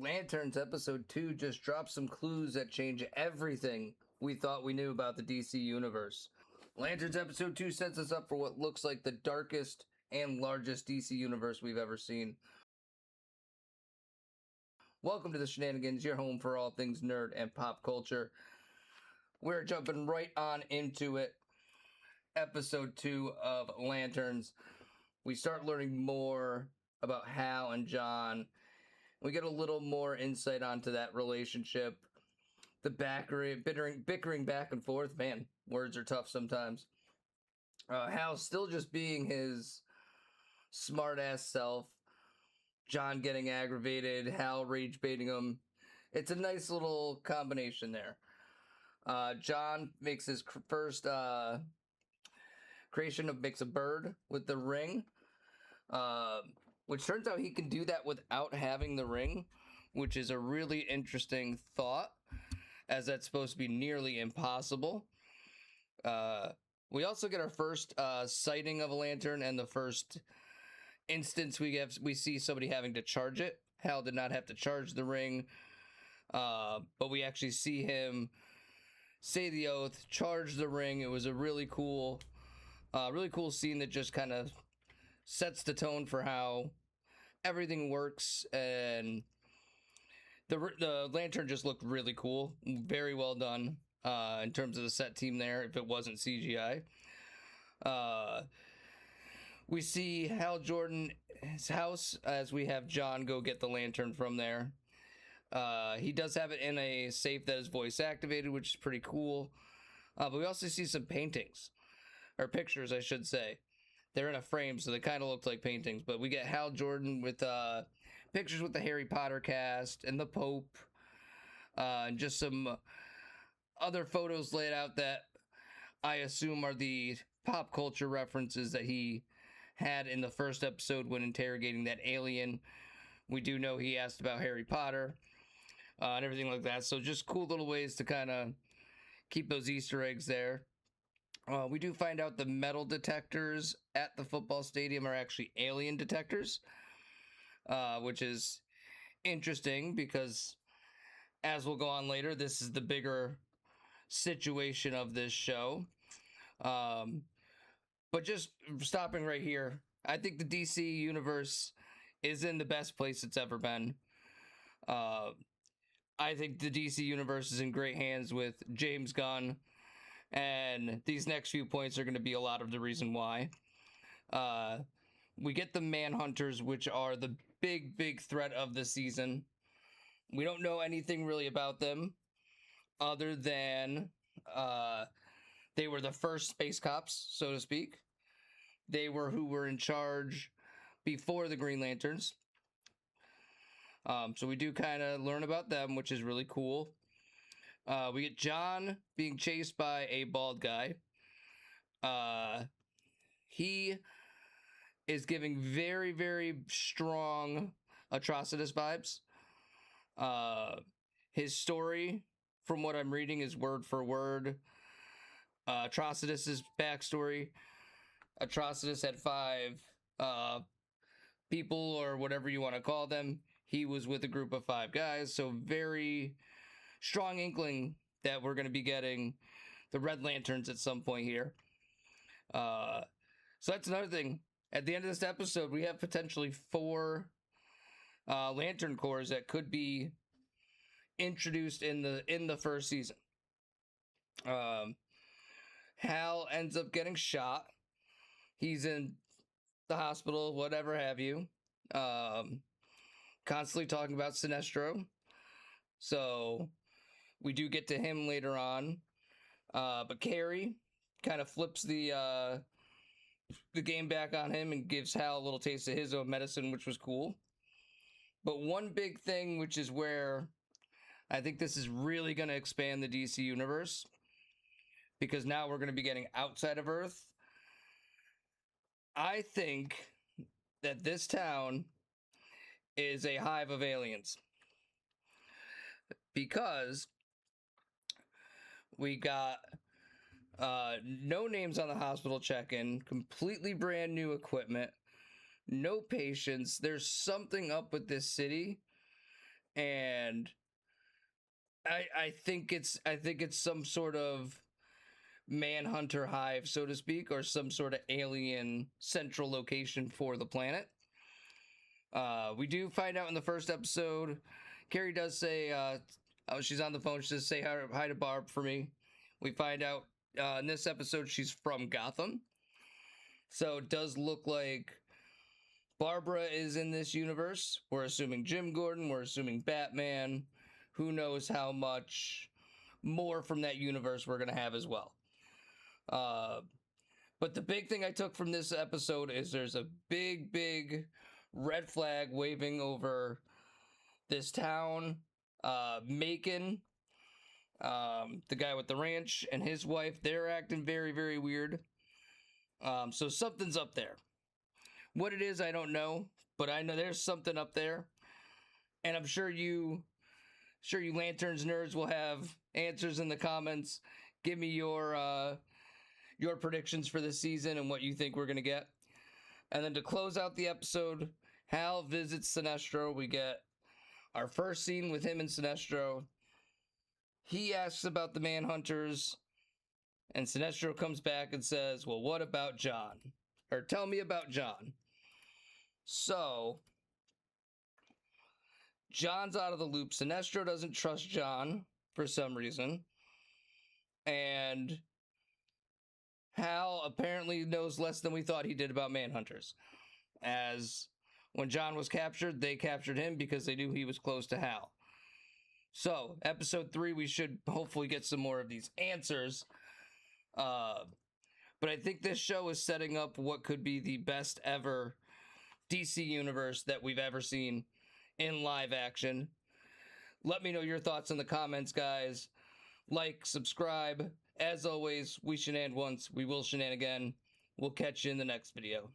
Lanterns episode 2 just dropped some clues that change everything we thought we knew about the DC universe. Lanterns episode 2 sets us up for what looks like the darkest and largest DC universe we've ever seen. Welcome to the Shenanigans, your home for all things nerd and pop culture. We're jumping right on into it. Episode 2 of Lanterns. We start learning more about Hal and John. We get a little more insight onto that relationship. The bickering back and forth. Man, words are tough sometimes. Hal's still just being his smart-ass self. John getting aggravated. Hal rage baiting him. It's a nice little combination there. John makes his first creation makes a bird with the ring. Which turns out he can do that without having the ring, which is a really interesting thought, as that's supposed to be nearly impossible. We also get our first sighting of a lantern, and the first instance we see somebody having to charge it. Hal did not have to charge the ring, but we actually see him say the oath, charge the ring. It was a really cool scene that just kind of sets the tone for how everything works, and the lantern just looked really cool, very well done in terms of the set team there, if it wasn't CGI. We see Hal Jordan's house as we have John go get the lantern from there. He does have it in a safe that is voice activated, which is pretty cool. But we also see some paintings, or pictures, I should say. They're in a frame, so they kind of look like paintings. But we get Hal Jordan with pictures with the Harry Potter cast and the Pope. And just some other photos laid out that I assume are the pop culture references that he had in the first episode when interrogating that alien. We do know he asked about Harry Potter and everything like that. So just cool little ways to kind of keep those Easter eggs there. We do find out the metal detectors at the football stadium are actually alien detectors, which is interesting because, as we'll go on later, this is the bigger situation of this show. But just stopping right here, I think the DC universe is in the best place it's ever been. I think the DC universe is in great hands with James Gunn. And these next few points are going to be a lot of the reason why. We get the Manhunters, which are the big threat of the season. We don't know anything really about them other than they were the first space cops, so to speak. They were who were in charge before the Green Lanterns. So we do kind of learn about them, which is really cool. We get John being chased by a bald guy. He is giving very strong Atrocitus vibes. His story, from what I'm reading, is word for word Atrocitus's backstory. Atrocitus had 5 people, or whatever you want to call them. He was with a group of 5 guys, so very strong inkling that we're going to be getting the Red Lanterns at some point here. So that's another thing. At the end of this episode, we have potentially 4 Lantern Corps that could be introduced in the first season. Hal ends up getting shot. He's in the hospital, whatever have you. Constantly talking about Sinestro. So we do get to him later on. But Carrie kind of flips the game back on him and gives Hal a little taste of his own medicine, which was cool. But one big thing, which is where I think this is really going to expand the DC universe, because now we're going to be getting outside of Earth. I think that this town is a hive of aliens, because we got no names on the hospital check-in, completely brand new equipment, no patients. There's something up with this city, and I think it's some sort of manhunter hive, so to speak, or some sort of alien central location for the planet. We do find out in the first episode, Carrie does say, she's on the phone, she says, say hi to Barb for me. We find out in this episode she's from Gotham. So it does look like Barbara is in this universe. We're assuming Jim Gordon, we're assuming Batman. Who knows how much more from that universe we're going to have as well. But the big thing I took from this episode is there's a big red flag waving over this town. Macon, the guy with the ranch, and his wife, they're acting very weird. So something's up there. What it is, I don't know, but I know there's something up there. And I'm sure you Lanterns nerds will have answers in the comments. Give me your predictions for this season and what you think we're going to get. And then to close out the episode, Hal visits Sinestro. We get our first scene with him and Sinestro. He asks about the Manhunters, and Sinestro comes back and says, well, what about John? Or tell me about John. So, John's out of the loop. Sinestro doesn't trust John for some reason. And Hal apparently knows less than we thought he did about Manhunters. As when John was captured, they captured him because they knew he was close to Hal. So, episode 3, we should hopefully get some more of these answers. But I think this show is setting up what could be the best ever DC universe that we've ever seen in live action. Let me know your thoughts in the comments, guys. Like, subscribe. As always, we shenan once, we will shenan again. We'll catch you in the next video.